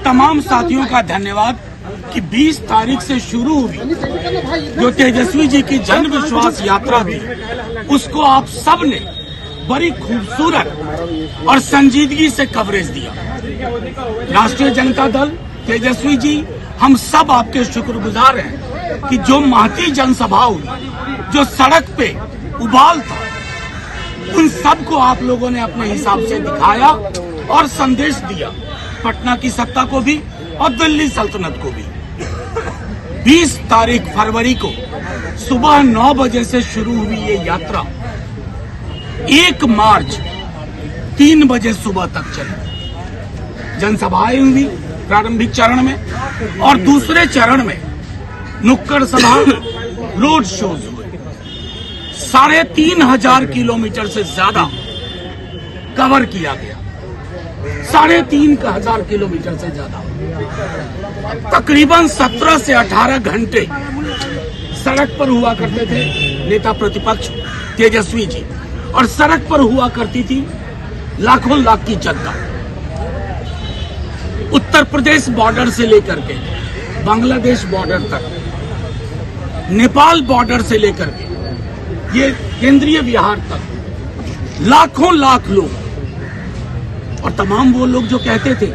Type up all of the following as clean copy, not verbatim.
तमाम साथियों का धन्यवाद कि 20 तारीख से शुरू हुई जो तेजस्वी जी की जन विश्वास यात्रा थी, उसको आप सब ने बड़ी खूबसूरत और संजीदगी से कवरेज दिया। राष्ट्रीय जनता दल, तेजस्वी जी, हम सब आपके शुक्रगुजार हैं कि जो महती जनसभा हुई, जो सड़क पे उबाल था, उन सब को आप लोगों ने अपने हिसाब से दिखाया और संदेश दिया, पटना की सत्ता को भी और दिल्ली सल्तनत को भी। 20 तारीख फरवरी को सुबह 9 बजे से शुरू हुई ये यात्रा 1 मार्च 3 बजे सुबह तक चली। जनसभाएं हुई प्रारंभिक चरण में और दूसरे चरण में नुक्कड़ सभा, रोड शोज हुए। 3,500 किलोमीटर से ज्यादा कवर किया गया। 3,500 किलोमीटर से ज्यादा, तकरीबन 17 से 18 घंटे सड़क पर हुआ करते थे नेता प्रतिपक्ष तेजस्वी जी, और सड़क पर हुआ करती थी लाखों लाख की जनता। उत्तर प्रदेश बॉर्डर से लेकर के बांग्लादेश बॉर्डर तक, नेपाल बॉर्डर से लेकर के ये केंद्रीय बिहार तक लाखों लाख लोग, और तमाम वो लोग जो कहते थे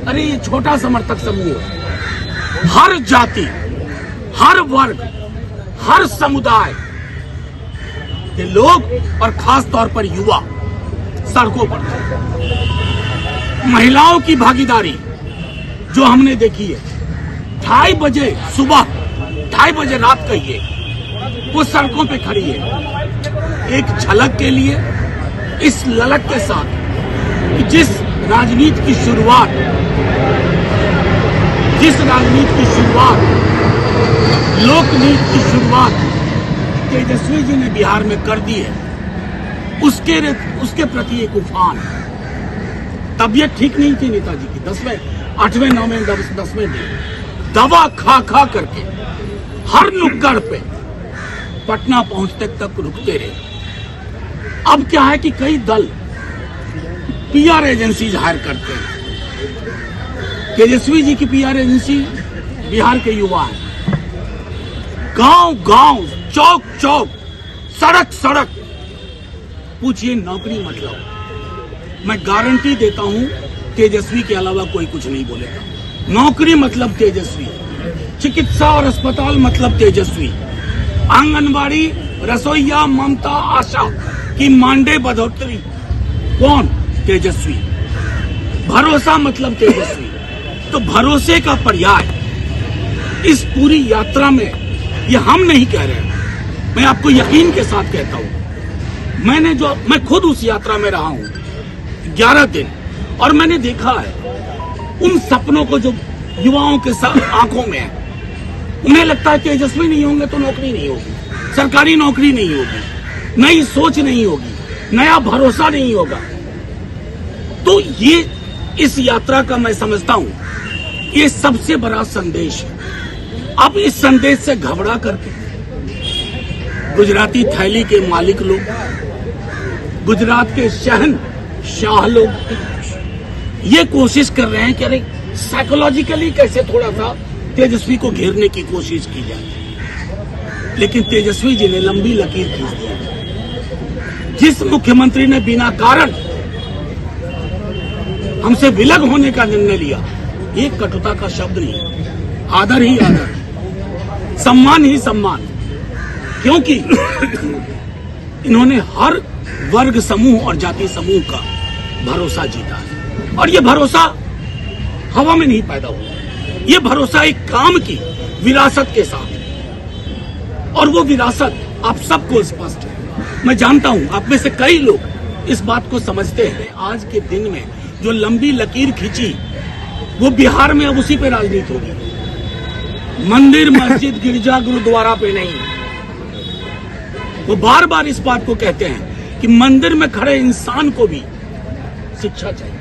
अरे ये छोटा समर्थक समूह है। हर जाति, हर वर्ग, हर समुदाय के लोग और खास तौर पर युवा सड़कों पर थे। महिलाओं की भागीदारी जो हमने देखी है, 2:30 बजे सुबह, 2:30 बजे रात कहिए, वो सड़कों पे खड़ी है एक झलक के लिए, इस ललक के साथ कि जिस राजनीति की शुरुआत लोकनीति की शुरुआत तेजस्वी जी ने बिहार में कर दी है, उसके प्रति एक उफान। तबीयत ठीक नहीं थी नेताजी की, 10वें 8वें 9वें 10वें दिन दवा खा खा करके हर नुक्कड़ पे पटना पहुंचने तक रुकते रहे। अब क्या है कि कई दल पीआर एजेंसी हायर करते हैं। तेजस्वी जी की पीआर एजेंसी बिहार के युवा हैं। गांव गांव, चौक चौक, सड़क सड़क पूछिए नौकरी मतलब। मैं गारंटी देता हूं तेजस्वी के अलावा कोई कुछ नहीं बोलेगा। नौकरी मतलब तेजस्वी, चिकित्सा और अस्पताल मतलब तेजस्वी, आंगनबाड़ी, रसोईया, ममता, आशा की मानदेय बढ़ोतरी कौन? तेजस्वी। भरोसा मतलब तेजस्वी। तो भरोसे का पर्याय इस पूरी यात्रा में, ये हम नहीं कह रहे हैं, मैं आपको यकीन के साथ कहता हूं। मैं खुद उस यात्रा में रहा हूं 11 दिन, और मैंने देखा है उन सपनों को जो युवाओं के साथ आंखों में है। उन्हें लगता है तेजस्वी नहीं होंगे तो नौकरी नहीं होगी, सरकारी नौकरी नहीं होगी, नई सोच नहीं होगी, नया भरोसा नहीं होगा। तो ये इस यात्रा का मैं समझता हूं ये सबसे बड़ा संदेश है। अब इस संदेश से घबरा करके गुजराती थैली के मालिक लोग, गुजरात के शहंशाह लोग ये कोशिश कर रहे हैं कि अरे साइकोलॉजिकली कैसे थोड़ा सा तेजस्वी को घेरने की कोशिश की जाए। लेकिन तेजस्वी जी ने लंबी लकीर खींच दी। जिस मुख्यमंत्री ने बिना कारण हमसे विलग होने का निर्णय लिया, एक कटुता का शब्द नहीं, आदर ही आदर, सम्मान ही सम्मान, क्योंकि इन्होंने हर वर्ग समूह और जाति समूह का भरोसा जीता है। और ये भरोसा हवा में नहीं पैदा हुआ, ये भरोसा एक काम की विरासत के साथ है। और वो विरासत आप सबको स्पष्ट है। मैं जानता हूं आप में से कई लोग इस बात को समझते हैं। आज के दिन में जो लंबी लकीर खींची, वो बिहार में अब उसी पे राजनीति होगी, मंदिर, मस्जिद, गिरजा, गुरुद्वारा पे नहीं। वो बार बार इस बात को कहते हैं कि मंदिर में खड़े इंसान को भी शिक्षा चाहिए,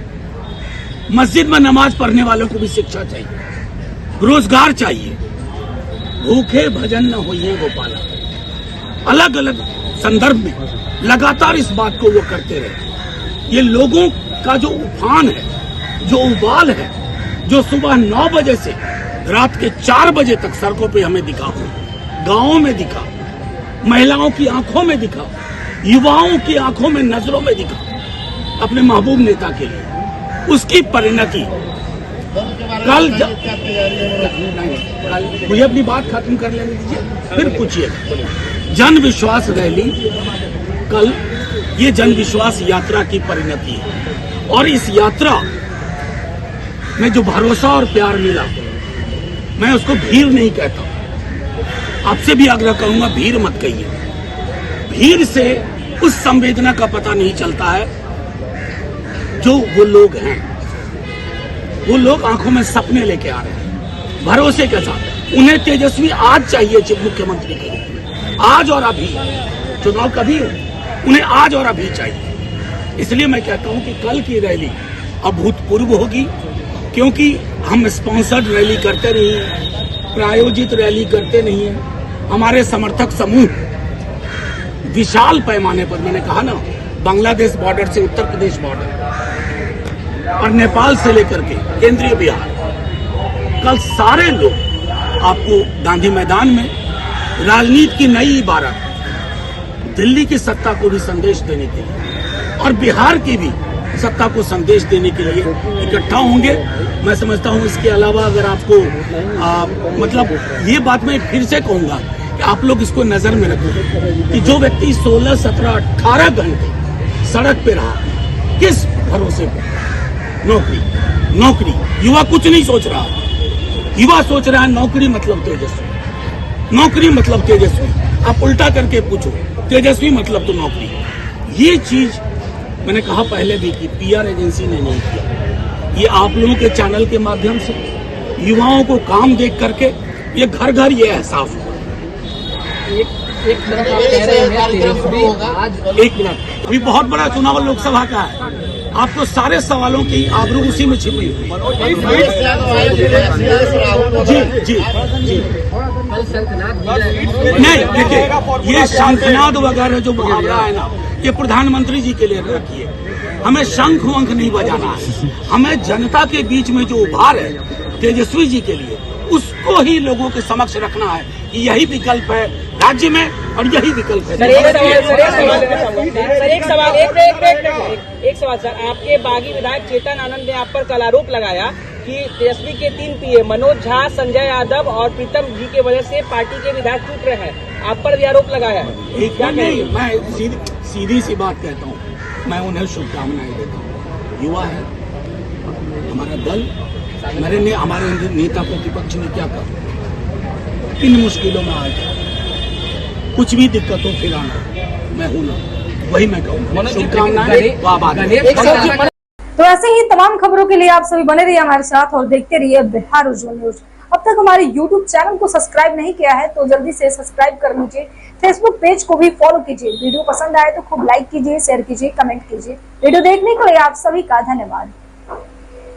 मस्जिद में नमाज पढ़ने वालों को भी शिक्षा चाहिए, रोजगार चाहिए, भूखे भजन न होइए गोपाला। अलग अलग संदर्भ में लगातार इस बात को वो करते रहे। ये लोगों का जो उफान है, जो उबाल है, जो सुबह 9 बजे से रात के 4 बजे तक सड़कों पे हमें दिखा, गांवों में दिखा, महिलाओं की आंखों में दिखा, युवाओं की आंखों में, नजरों में दिखा, अपने महबूब नेता के लिए, उसकी परिणति कल मुझे अपनी बात खत्म कर लेने दीजिए, फिर पूछिए। जन विश्वास रैली कल, ये जन विश्वास यात्रा की परिणति है और इस यात्रा में जो भरोसा और प्यार मिला, मैं उसको भीड़ नहीं कहता। आपसे भी आग्रह करूंगा, भीड़ मत कहिए। भीड़ से उस संवेदना का पता नहीं चलता है जो वो लोग हैं। वो लोग आंखों में सपने लेके आ रहे हैं, भरोसे के साथ। उन्हें तेजस्वी आज चाहिए मुख्यमंत्री के रूप में, आज और अभी। चुनाव कभी हो, उन्हें आज और अभी चाहिए। इसलिए मैं कहता हूं कि कल की रैली अभूतपूर्व होगी, क्योंकि हम स्पॉन्सर्ड रैली करते नहीं हैं, प्रायोजित रैली करते नहीं हैं। हमारे समर्थक समूह विशाल पैमाने पर, मैंने कहा ना, बांग्लादेश बॉर्डर से उत्तर प्रदेश बॉर्डर और नेपाल से लेकर के केंद्रीय बिहार, कल सारे लोग आपको गांधी मैदान में राजनीति की नई इबारत, दिल्ली की सत्ता को भी संदेश देने के लिए और बिहार की भी सत्ता को संदेश देने के लिए इकट्ठा होंगे। मैं समझता हूं इसके अलावा अगर आपको मतलब ये बात मैं फिर से कहूंगा कि आप लोग इसको नजर में रखें कि जो व्यक्ति 16, 17, 18 घंटे सड़क पे रहा, किस भरोसे पर? नौकरी। युवा कुछ नहीं सोच रहा, युवा सोच रहा है नौकरी मतलब तेजस्वी, नौकरी मतलब तेजस्वी। आप उल्टा करके पूछो, तेजस्वी मतलब तो नौकरी। ये चीज मैंने कहा पहले भी कि पीआर एजेंसी ने नहीं किया, ये आप लोगों के चैनल के माध्यम से युवाओं को काम देख करके ये घर घर ये एहसास हुआ। एक तरफ आप कह रहे हैं तेजस्वी आज, एक मिनट, अभी बहुत बड़ा चुनाव लोकसभा का है, आपको सारे सवालों की आबरू उसी में छिपी हुई। जी नहीं, देखिए ये शंखनाद वगैरह जो मुहावरा है ना, ये प्रधानमंत्री जी के लिए रखिए। हमें शंख वंख नहीं बजाना है, हमें जनता के बीच में जो उभार है तेजस्वी जी के लिए, उसको ही लोगों के समक्ष रखना है कि यही विकल्प है राज्य में और यही विकल्प है। एक सवाल सर, आपके बागी विधायक चेतन आनंद ने आप पर कल आरोप लगाया कि तेजस्वी के 3 पीए मनोज झा, संजय यादव और प्रीतम जी के वजह से पार्टी के विधायक टूट रहे हैं। आप पर भी आरोप लगाया है। क्या नहीं, मैं सीधी सी बात कहता हूँ, मैं उन्हें शुभकामनाएं देता हूँ। युवा है हमारा दल, हमारे नेता प्रतिपक्ष ने क्या कहा, किन मुश्किलों में आए, कुछ भी दिक्कत हो फिर आना, मैं हूं ना, वही मैं कहूँगा। शुभकामनाएं। तो ऐसे ही तमाम खबरों के लिए आप सभी बने रहिए हमारे साथ और देखते रहिए बिहार उज्जवल न्यूज। अब तक हमारे YouTube चैनल को सब्सक्राइब नहीं किया है तो जल्दी से सब्सक्राइब कर लीजिए। फेसबुक पेज को भी फॉलो कीजिए। वीडियो पसंद आए तो खूब लाइक कीजिए, शेयर कीजिए, कमेंट कीजिए। वीडियो देखने के लिए आप सभी का धन्यवाद।